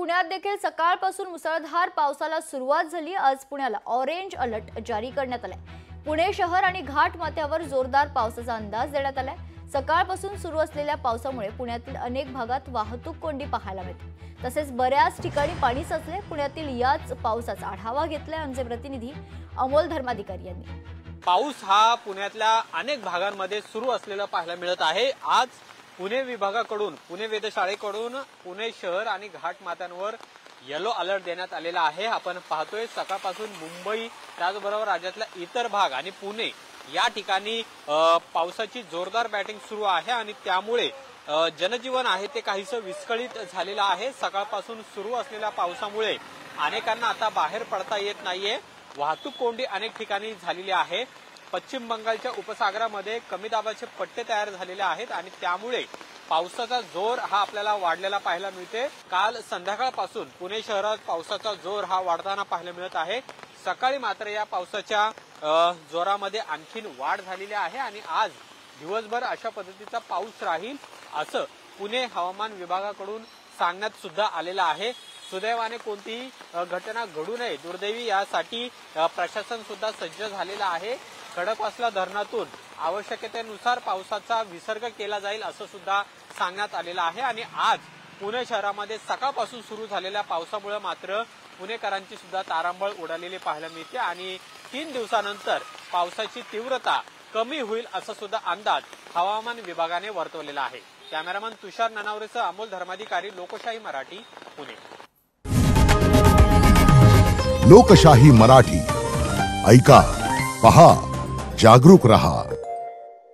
पुण्यात देखील सकाळपासून मुसळधार पावसाला सुरुवात झाली। आज पुण्याला ऑरेंज अलर्ट जारी करण्यात आलाय। पुणे शहर आणि घाट माथ्यावर जोरदार पावसाचा अंदाज देण्यात आलाय। सकाळपासून सुरू असलेल्या पावसामुळे पुण्यातील अनेक भागात वाहतूक कोंडी पाहायला मिळते। तसेच बऱ्याच ठिकाणी पाणी साचले। पुण्यातील याच पावसाचा आढावा घेतलाय आमचे प्रतिनिधी अमोल धर्माधिकारी यांनी। पाऊस हा पुण्यातल्या अनेक भागांमध्ये सुरू असलेला पाहायला मिळत आहे। आज पुणे विभागाकडून पुणे वेधशाळेकडून पुणे शहर आणि घाट माथ्यांवर येलो अलर्ट देण्यात आलेला आहे। आपण पाहतोय सकाळपासून मुंबई त्याचबरोबर राज्यातल्या इतर भाग आणि पुणे या ठिकाणी पावसाची जोरदार बॅटिंग सुरू आहे आणि त्यामुळे जनजीवन आहे ते काहीसं विस्कळीत झालेलं आहे। सकाळपासून सुरू असलेल्या पावसामुळे अनेकांना आता बाहेर पडता येत नाहीये। वाहतूक कोंडी अनेक ठिकाणी झालेली आहे। पश्चिम बंगालच्या उपसागरामध्ये कमी दाबाचे पट्टे तयार झालेले आहेत आणि त्यामुळे पावसाचा जोर हा आपल्याला वाढलेला पाहायला मिळते। काल संध्याकाळपासून पुणे शहरात पावसाचा जोर हा वाढताना पाहायला मिळत आहे। सकाळी मात्र या पावसाच्या जोरामध्ये आणखीन वाढ झालेली आहे आणि आज दिवसभर अशा पद्धतीचा पाऊस राहील असं पुणे हवामान विभागाकडून सांगण्यात सुद्धा आलेलं आहे। सुदैवाने कोणतीही घटना घडू नये दुर्दैवी यासाठी प्रशासन सुद्धा सज्ज झालेलं आहे। खडकवासला धरणातून आवश्यकतेनुसार पावसाचा विसर्ग केला जाईल असं सुद्धा सांगण्यात आलेलं आहे आणि आज पुणे शहरामध्ये सकाळपासून सुरू झालेल्या पावसामुळे मात्र पुणेकरांची सुद्धा तारांबळ उडालेली पाहायला मिळते आणि 3 दिवसानंतर पावसाची तीव्रता कमी होईल असा सुद्धा अंदाज हवामान विभागाने वर्तवलेला आहे। कॅमेरामन तुषार ननावरेसह अमोल धर्माधिकारी, लोकशाही मराठी, पुणे। लोकशाही मराठी ऐका, पहा, जागरूक रहा।